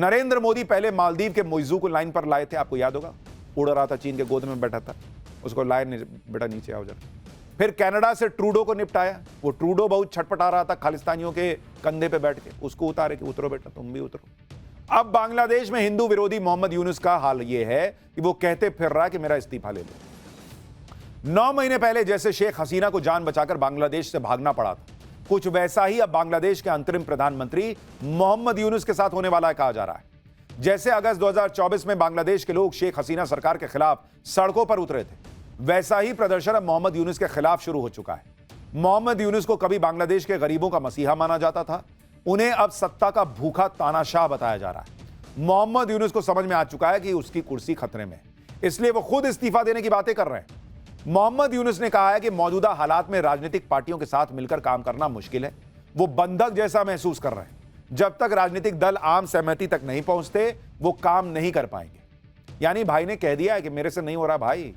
नरेंद्र मोदी पहले मालदीव के मोइजू को लाइन पर लाए थे, आपको याद होगा, उड़ रहा था, चीन के गोद में बैठा था, उसको लाए, बेटा नीचे आओ जरा। फिर कनाडा से ट्रूडो को निपटाया, वो ट्रूडो बहुत छटपटा रहा था खालिस्तानियों के कंधे पे बैठ के, उसको उतारे कि उतरो बेटा, तुम भी उतरो। अब बांग्लादेश में हिंदू विरोधी मोहम्मद यूनुस का हाल यह है कि वो कहते फिर रहा है कि मेरा इस्तीफा ले लो। 9 महीने पहले जैसे शेख हसीना को जान बचाकर बांग्लादेश से भागना पड़ा था, कुछ वैसा ही अब बांग्लादेश के अंतरिम प्रधानमंत्री मोहम्मद यूनुस के साथ होने वाला है, कहा जा रहा है। जैसे अगस्त 2024 में बांग्लादेश के लोग शेख हसीना सरकार के खिलाफ सड़कों पर उतरे थे, वैसा ही प्रदर्शन अब मोहम्मद यूनुस के खिलाफ शुरू हो चुका है। मोहम्मद यूनुस को कभी बांग्लादेश के गरीबों का मसीहा माना जाता था, उन्हें अब सत्ता का भूखा तानाशाह बताया जा रहा है। मोहम्मद यूनुस को समझ में आ चुका है कि उसकी कुर्सी खतरे में, इसलिए वो खुद इस्तीफा देने की बातें कर रहे हैं। मोहम्मद यूनुस ने कहा है कि मौजूदा हालात में राजनीतिक पार्टियों के साथ मिलकर काम करना मुश्किल है, वो बंधक जैसा महसूस कर रहे हैं। जब तक राजनीतिक दल आम सहमति तक नहीं पहुंचते, वो काम नहीं कर पाएंगे। यानी भाई ने कह दिया है कि मेरे से नहीं हो रहा भाई,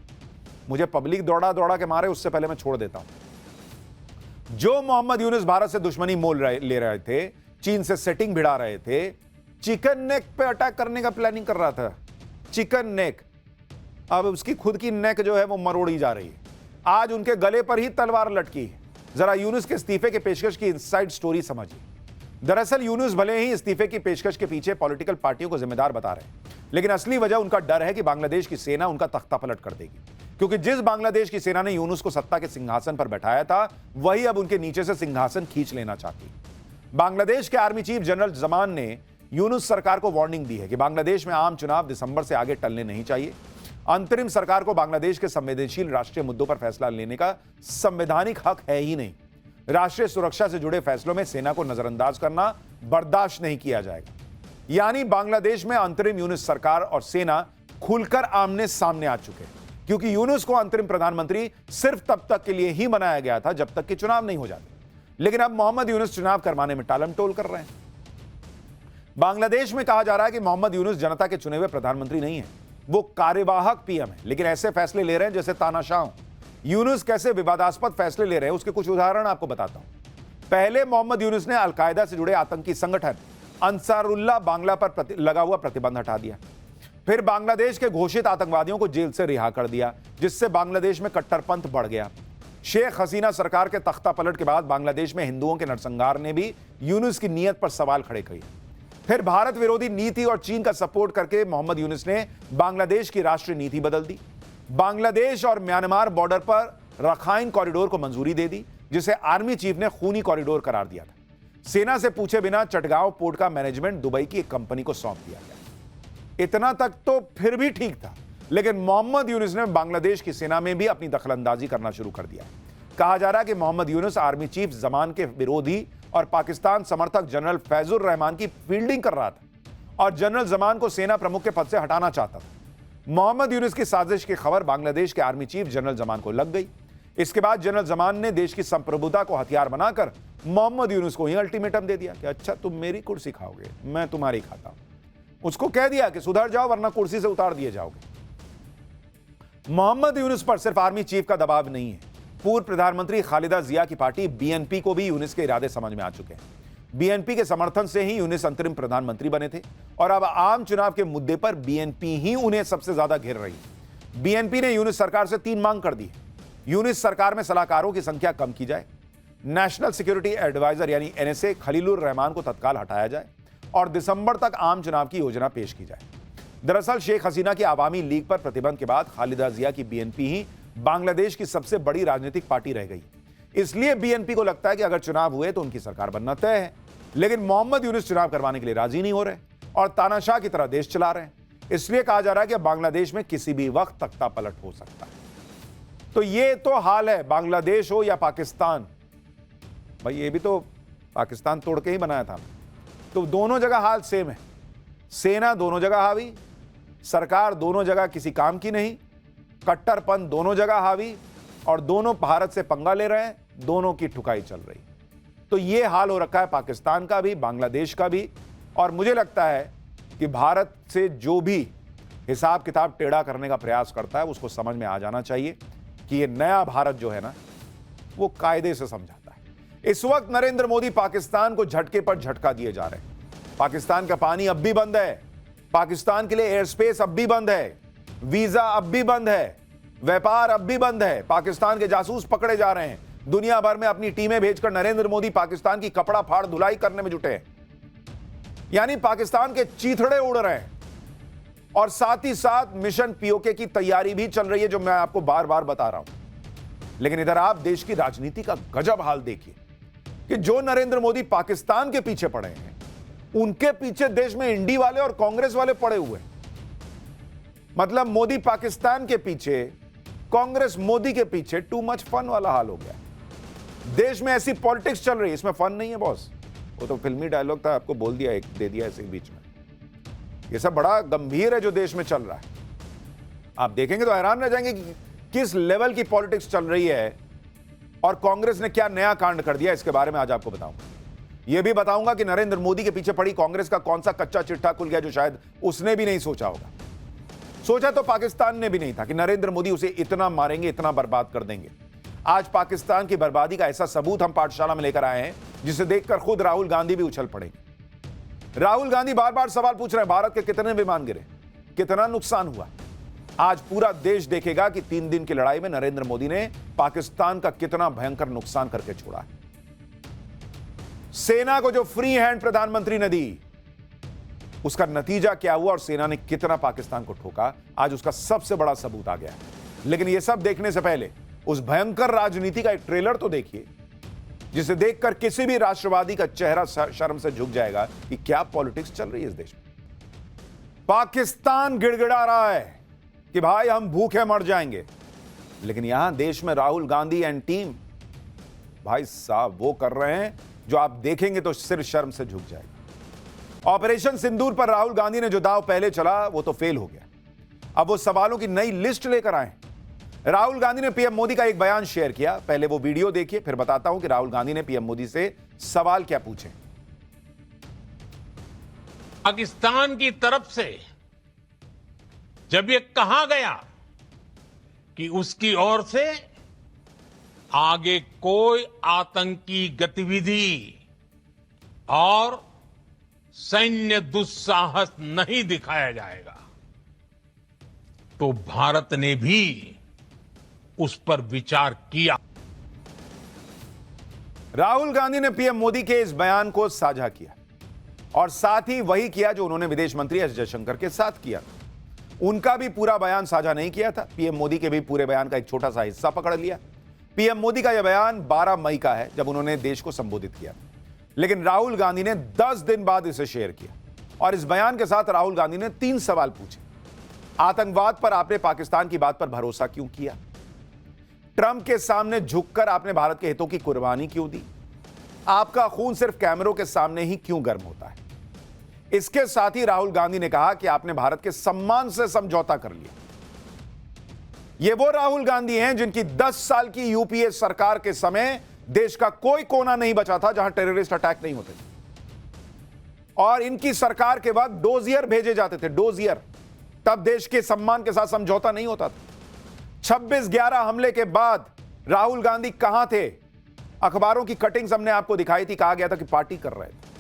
मुझे पब्लिक दौड़ा दौड़ा के मारे, उससे पहले मैं छोड़ देता हूं। जो मोहम्मद यूनुस भारत से दुश्मनी ले रहे थे, चीन से सेटिंग भिड़ा रहे थे, चिकन नेक पे अटैक करने का प्लानिंग कर रहा था, चिकन नेक, अब उसकी खुद की नेक जो है वो मरोड़ी जा रही है। आज उनके गले पर ही तलवार लटकी है। जरा यूनुस के इस्तीफे के पेशकश की इनसाइड स्टोरी समझिए। दरअसल यूनुस भले ही इस्तीफे की पेशकश के पीछे पॉलिटिकल पार्टियों को जिम्मेदार बता रहे हैं, लेकिन असली वजह उनका डर है कि बांग्लादेश की सेना उनका तख्ता पलट कर देगी। क्योंकि जिस बांग्लादेश की सेना ने यूनुस को सत्ता के सिंहासन पर बैठाया था, वही अब उनके नीचे से सिंहासन खींच लेना चाहती है। बांग्लादेश के आर्मी चीफ जनरल जमान ने यूनुस सरकार को वार्निंग दी है कि बांग्लादेश में आम चुनाव दिसंबर से आगे टलने नहीं चाहिए। अंतरिम सरकार को बांग्लादेश के संवेदनशील राष्ट्रीय मुद्दों पर फैसला लेने का संवैधानिक हक है ही नहीं। राष्ट्रीय सुरक्षा से जुड़े फैसलों में सेना को नजरअंदाज करना बर्दाश्त नहीं किया जाएगा। यानी बांग्लादेश में अंतरिम यूनुस सरकार और सेना खुलकर आमने सामने आ चुके हैं, क्योंकि यूनुस को अंतरिम प्रधानमंत्री सिर्फ तब तक के लिए ही बनाया गया था जब तक कि चुनाव नहीं हो जाते। लेकिन अब मोहम्मद यूनुस चुनाव करवाने में टालमटोल कर रहे हैं। बांग्लादेश में कहा जा रहा है कि मोहम्मद यूनुस जनता के चुने हुए प्रधानमंत्री नहीं है, वो कार्यवाहक पीएम है, लेकिन ऐसे फैसले ले रहे हैं जैसे तानाशाह। यूनुस कैसे विवादास्पद फैसले ले रहे हैं उसके कुछ उदाहरण आपको बताता हूं। पहले मोहम्मद यूनुस ने अलकायदा से जुड़े आतंकी संगठन अंसारुल्लाह बांग्ला पर लगा हुआ प्रतिबंध हटा दिया। फिर बांग्लादेश के घोषित आतंकवादियों को जेल से रिहा कर दिया, जिससे बांग्लादेश में कट्टरपंथ बढ़ गया। शेख हसीना सरकार के तख्ता पलट के बाद बांग्लादेश में हिंदुओं के नरसंहार ने भी यूनुस की नीयत पर सवाल खड़े किए। फिर भारत विरोधी नीति और चीन का सपोर्ट करके मोहम्मद यूनुस ने बांग्लादेश की राष्ट्रीय नीति बदल दी। बांग्लादेश और म्यांमार बॉर्डर पर रखाइन कॉरिडोर को मंजूरी दे दी, जिसे आर्मी चीफ ने खूनी कॉरिडोर करार दिया था। सेना से पूछे बिना चटगांव पोर्ट का मैनेजमेंट दुबई की एक कंपनी को सौंप दिया गया। इतना तक तो फिर भी ठीक था, लेकिन मोहम्मद यूनुस ने बांग्लादेश की सेना में भी अपनी दखलंदाजी करना शुरू कर दिया। कहा जा रहा है कि मोहम्मद यूनुस आर्मी चीफ जमान के विरोधी और पाकिस्तान समर्थक जनरल फैजुर रहमान की फील्डिंग कर रहा था और जनरल जमान को सेना प्रमुख के पद से हटाना चाहता था। मोहम्मद यूनुस की साजिश की खबर बांग्लादेश के आर्मी चीफ जनरल जमान को लग गई। इसके बाद जनरल जमान ने देश की संप्रभुता को हथियार बनाकर मोहम्मद यूनुस को ही अल्टीमेटम दे दिया कि अच्छा तुम मेरी कुर्सी खाओगे, मैं तुम्हारी खाता हूं। उसको कह दिया कि सुधर जाओ वरना कुर्सी से उतार दिए जाओगे। मोहम्मद यूनुस पर सिर्फ आर्मी चीफ का दबाव नहीं है, पूर्व प्रधानमंत्री खालिदा जिया की पार्टी बीएनपी को भी यूनुस के इरादे समझ में आ चुके हैं। बीएनपी के समर्थन से ही यूनुस अंतरिम प्रधानमंत्री बने थे और अब आम चुनाव के मुद्दे पर बीएनपी ही उन्हें सबसे ज्यादा घेर रही है। बीएनपी ने यूनुस सरकार से 3 मांग कर दी है। यूनुस सरकार में सलाहकारों की संख्या कम की जाए, नेशनल सिक्योरिटी एडवाइजर यानी एनएसए खलीलुर रहमान को तत्काल हटाया जाए और दिसंबर तक आम चुनाव की योजना पेश की जाए। दरअसल शेख हसीना की आवामी लीग पर प्रतिबंध के बाद खालिदा जिया की बीएनपी ही बांग्लादेश की सबसे बड़ी राजनीतिक पार्टी रह गई। इसलिए बीएनपी को लगता है कि अगर चुनाव हुए तो उनकी सरकार बनना तय है। लेकिन मोहम्मद यूनुस चुनाव करवाने के लिए राजी नहीं हो रहे और तानाशाह की तरह देश चला रहे हैं। इसलिए कहा जा रहा है कि बांग्लादेश में किसी भी वक्त तख्ता पलट हो सकता है। तो ये तो हाल है, बांग्लादेश हो या पाकिस्तान। भाई ये भी तो पाकिस्तान तोड़ के ही बनाया था, तो दोनों जगह हाल सेम है। सेना दोनों जगह हावी, सरकार दोनों जगह किसी काम की नहीं, कट्टरपंथ दोनों जगह हावी और दोनों भारत से पंगा ले रहे हैं, दोनों की ठुकाई चल रही। तो ये हाल हो रखा है पाकिस्तान का भी, बांग्लादेश का भी। और मुझे लगता है कि भारत से जो भी हिसाब किताब टेढ़ा करने का प्रयास करता है उसको समझ में आ जाना चाहिए कि ये नया भारत जो है ना, वो कायदे से समझाता है। इस वक्त नरेंद्र मोदी पाकिस्तान को झटके पर झटका दिए जा रहे हैं। पाकिस्तान का पानी अब भी बंद है, पाकिस्तान के लिए एयर स्पेस अब भी बंद है, वीजा अब भी बंद है, व्यापार अब भी बंद है, पाकिस्तान के जासूस पकड़े जा रहे हैं, दुनिया भर में अपनी टीमें भेजकर नरेंद्र मोदी पाकिस्तान की कपड़ा फाड़ धुलाई करने में जुटे हैं। यानी पाकिस्तान के चीथड़े उड़ रहे हैं और साथ ही साथ मिशन पीओके की तैयारी भी चल रही है, जो मैं आपको बार बार बता रहा हूं। लेकिन इधर आप देश की राजनीति का गजब हाल देखिए कि जो नरेंद्र मोदी पाकिस्तान के पीछे पड़े हैं, उनके पीछे देश में इंडी वाले और कांग्रेस वाले पड़े हुए हैं। मतलब मोदी पाकिस्तान के पीछे, कांग्रेस मोदी के पीछे। टू मच फन वाला हाल हो गया। देश में ऐसी पॉलिटिक्स चल रही है, इसमें फन नहीं है बॉस। वो तो फिल्मी डायलॉग था, आपको बोल दिया, एक दे दिया ऐसे बीच में। ये सब बड़ा गंभीर है जो देश में चल रहा है। आप देखेंगे तो हैरान रह जाएंगे कि किस लेवल की पॉलिटिक्स चल रही है और कांग्रेस ने क्या नया कांड कर दिया। इसके बारे में आज आपको बताऊंगा। यह भी बताऊंगा कि नरेंद्र मोदी के पीछे पड़ी कांग्रेस का कौन सा कच्चा चिट्ठा खुल गया जो शायद उसने भी नहीं सोचा होगा। सोचा तो पाकिस्तान ने भी नहीं था कि नरेंद्र मोदी उसे इतना मारेंगे, इतना बर्बाद कर देंगे। आज पाकिस्तान की बर्बादी का ऐसा सबूत हम पाठशाला में लेकर आए हैं, जिसे देखकर खुद राहुल गांधी भी उछल पड़ेंगे। राहुल गांधी बार बार सवाल पूछ रहे हैं, भारत के कितने विमान गिरे, कितना नुकसान हुआ। आज पूरा देश देखेगा कि 3 दिन की लड़ाई में नरेंद्र मोदी ने पाकिस्तान का कितना भयंकर नुकसान करके छोड़ा है। सेना को जो फ्री हैंड प्रधानमंत्री ने दी, उसका नतीजा क्या हुआ और सेना ने कितना पाकिस्तान को ठोका, आज उसका सबसे बड़ा सबूत आ गया है। लेकिन यह सब देखने से पहले उस भयंकर राजनीति का एक ट्रेलर तो देखिए, जिसे देखकर किसी भी राष्ट्रवादी का चेहरा शर्म से झुक जाएगा कि क्या पॉलिटिक्स चल रही है इस देश में। पाकिस्तान गिड़गिड़ा रहा है कि भाई हम भूखे मर जाएंगे, लेकिन यहां देश में राहुल गांधी एंड टीम भाई साहब वो कर रहे हैं जो आप देखेंगे तो सिर शर्म से झुक जाएगा। ऑपरेशन सिंदूर पर राहुल गांधी ने जो दांव पहले चला वो तो फेल हो गया। अब वो सवालों की नई लिस्ट लेकर आए। राहुल गांधी ने पीएम मोदी का एक बयान शेयर किया। पहले वो वीडियो देखिए, फिर बताता हूं कि राहुल गांधी ने पीएम मोदी से सवाल क्या पूछे। पाकिस्तान की तरफ से जब ये कहा गया कि उसकी ओर से आगे कोई आतंकी गतिविधि और सैन्य दुस्साहस नहीं दिखाया जाएगा, तो भारत ने भी उस पर विचार किया। राहुल गांधी ने पीएम मोदी के इस बयान को साझा किया और साथ ही वही किया जो उन्होंने विदेश मंत्री एस जयशंकर के साथ किया। उनका भी पूरा बयान साझा नहीं किया था, पीएम मोदी के भी पूरे बयान का एक छोटा सा हिस्सा पकड़ लिया। पीएम मोदी का यह बयान 12 मई का है, जब उन्होंने देश को संबोधित किया। लेकिन राहुल गांधी ने 10 दिन बाद इसे शेयर किया और इस बयान के साथ राहुल गांधी ने 3 सवाल पूछे। आतंकवाद पर आपने पाकिस्तान की बात पर भरोसा क्यों किया? ट्रंप के सामने झुककर आपने भारत के हितों की कुर्बानी क्यों दी? आपका खून सिर्फ कैमरों के सामने ही क्यों गर्म होता है? इसके साथ ही राहुल गांधी ने कहा कि आपने भारत के सम्मान से समझौता कर लिया। ये वो राहुल गांधी हैं जिनकी 10 साल की यूपीए सरकार के समय देश का कोई कोना नहीं बचा था जहां टेररिस्ट अटैक नहीं होते थे। और इनकी सरकार के वक्त डोजियर भेजे जाते थे, डोजियर। तब देश के सम्मान के साथ समझौता नहीं होता था। 26/11 हमले के बाद राहुल गांधी कहां थे? अखबारों की कटिंग्स हमने आपको दिखाई थी, कहा गया था कि पार्टी कर रहे थे।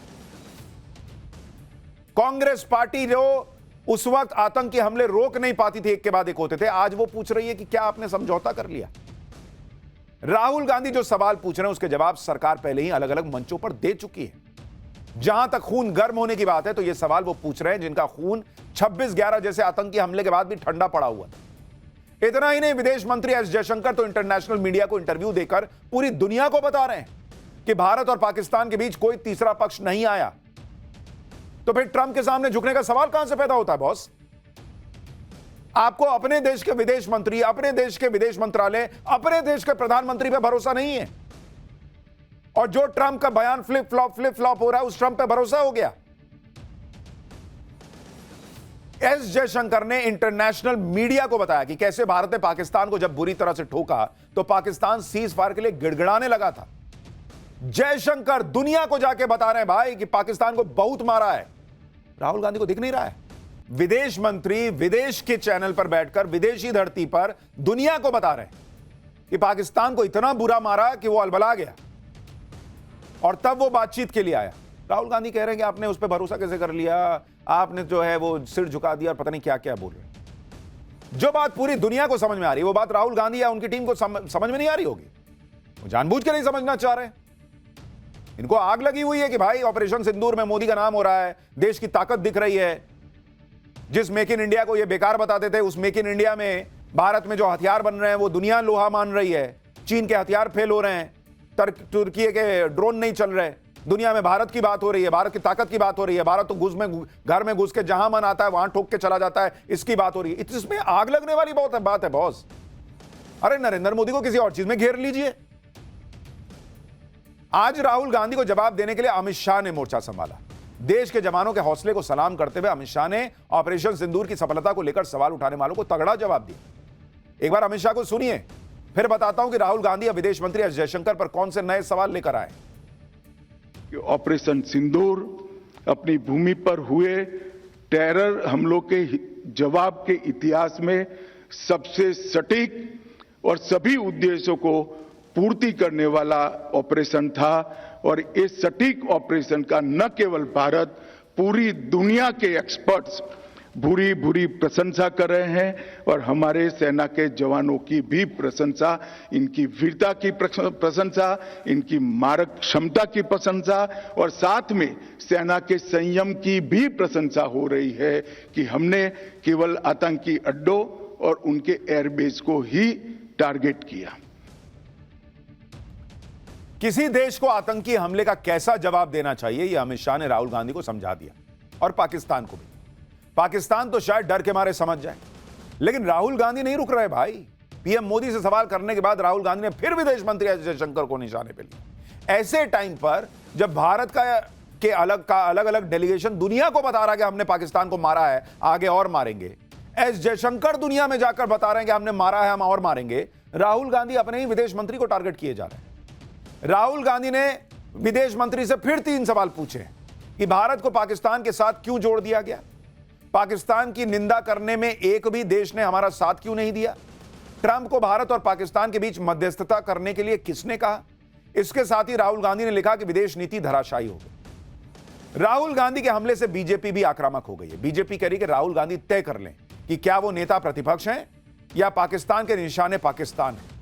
कांग्रेस पार्टी जो उस वक्त आतंकी हमले रोक नहीं पाती थी, एक के बाद एक होते थे, आज वो पूछ रही है कि क्या आपने समझौता कर लिया? राहुल गांधी जो सवाल पूछ रहे हैं उसके जवाब सरकार पहले ही अलग अलग मंचों पर दे चुकी है। जहां तक खून गर्म होने की बात है तो ये सवाल वो पूछ रहे हैं जिनका खून 26/11 जैसे आतंकी हमले के बाद भी ठंडा पड़ा हुआ था। इतना ही नहीं, विदेश मंत्री एस जयशंकर तो इंटरनेशनल मीडिया को इंटरव्यू देकर पूरी दुनिया को बता रहे हैं कि भारत और पाकिस्तान के बीच कोई तीसरा पक्ष नहीं आया। तो फिर ट्रंप के सामने झुकने का सवाल कहां से पैदा होता है बॉस? आपको अपने देश के विदेश मंत्री, अपने देश के विदेश मंत्रालय, अपने देश के प्रधानमंत्री पे भरोसा नहीं है। और जो ट्रंप का बयान फ्लिप फ्लॉप हो रहा है, उस ट्रंप पे भरोसा हो गया। एस जयशंकर ने इंटरनेशनल मीडिया को बताया कि कैसे भारत ने पाकिस्तान को जब बुरी तरह से ठोका तो पाकिस्तान सीज फायर के लिए गिड़गिड़ाने लगा था। जयशंकर दुनिया को जाके बता रहे हैं भाई कि पाकिस्तान को बहुत मारा है। राहुल गांधी को दिख नहीं रहा है। विदेश मंत्री विदेश के चैनल पर बैठकर विदेशी धरती पर दुनिया को बता रहे हैं कि पाकिस्तान को इतना बुरा मारा कि वो अलबला गया और तब वो बातचीत के लिए आया। राहुल गांधी कह रहे हैं कि आपने उस पर भरोसा कैसे कर लिया, आपने जो है वो सिर झुका दिया और पता नहीं क्या क्या बोल रहे हैं। जो बात पूरी दुनिया को समझ में आ रही है वो बात राहुल गांधी या उनकी टीम को समझ में नहीं आ रही होगी। वो जानबूझ के नहीं समझना चाह रहे हैं। इनको आग लगी हुई है कि भाई ऑपरेशन सिंदूर में मोदी का नाम हो रहा है, देश की ताकत दिख रही है। जिस मेक इन इंडिया को ये बेकार बताते थे, उस मेक इन इंडिया में भारत में जो हथियार बन रहे हैं वो दुनिया लोहा मान रही है। चीन के हथियार फेल हो रहे हैं, तुर्की के ड्रोन नहीं चल रहे, दुनिया में भारत की बात हो रही है, भारत की ताकत की बात हो रही है। भारत तो घर में घुस के जहां मन आता है वहां ठोक के चला जाता है, इसकी बात हो रही है। इसमें आग लगने वाली बहुत बात है बॉस। अरे नरेंद्र मोदी को किसी और चीज में घेर लीजिए। आज राहुल गांधी को जवाब देने के लिए अमित शाह ने मोर्चा संभाला। देश के जवानों के हौसले को सलाम करते हुए अमित शाह ने ऑपरेशन सिंदूर की सफलता को लेकर सवाल उठाने वालों को तगड़ा जवाब दिया। एक बार अमित शाह को सुनिए, फिर बताता हूं कि राहुल गांधी और विदेश मंत्री एस जयशंकर पर कौन से नए सवाल लेकर आए। ऑपरेशन सिंदूर अपनी भूमि पर हुए टेरर हमलों के जवाब के इतिहास में सबसे सटीक और सभी उद्देश्यों को पूर्ति करने वाला ऑपरेशन था। और इस सटीक ऑपरेशन का न केवल भारत, पूरी दुनिया के एक्सपर्ट्स भूरी भूरी प्रशंसा कर रहे हैं और हमारे सेना के जवानों की भी प्रशंसा, इनकी वीरता की प्रशंसा, इनकी मारक क्षमता की प्रशंसा और साथ में सेना के संयम की भी प्रशंसा हो रही है कि हमने केवल आतंकी अड्डों और उनके एयरबेस को ही टारगेट किया। किसी देश को आतंकी हमले का कैसा जवाब देना चाहिए, यह अमित शाह ने राहुल गांधी को समझा दिया, और पाकिस्तान को भी। पाकिस्तान तो शायद डर के मारे समझ जाए, लेकिन राहुल गांधी नहीं रुक रहे भाई। पीएम मोदी से सवाल करने के बाद राहुल गांधी ने फिर विदेश मंत्री एस जयशंकर को निशाने पे लिया। ऐसे टाइम पर जब भारत का अलग अलग डेलीगेशन दुनिया को बता रहा है कि हमने पाकिस्तान को मारा है, आगे और मारेंगे, एस जयशंकर दुनिया में जाकर बता रहे हैं कि हमने मारा है, हम और मारेंगे, राहुल गांधी अपने ही विदेश मंत्री को टारगेट किए जा रहे हैं। राहुल गांधी ने विदेश मंत्री से फिर 3 सवाल पूछे कि भारत को पाकिस्तान के साथ क्यों जोड़ दिया गया, पाकिस्तान की निंदा करने में एक भी देश ने हमारा साथ क्यों नहीं दिया, ट्रंप को भारत और पाकिस्तान के बीच मध्यस्थता करने के लिए किसने कहा। इसके साथ ही राहुल गांधी ने लिखा कि विदेश नीति धराशायी हो गई। राहुल गांधी के हमले से बीजेपी भी आक्रामक हो गई है। बीजेपी कह रही कि राहुल गांधी तय कर लें कि क्या वो नेता प्रतिपक्ष हैं या पाकिस्तान के निशाने पाकिस्तान है।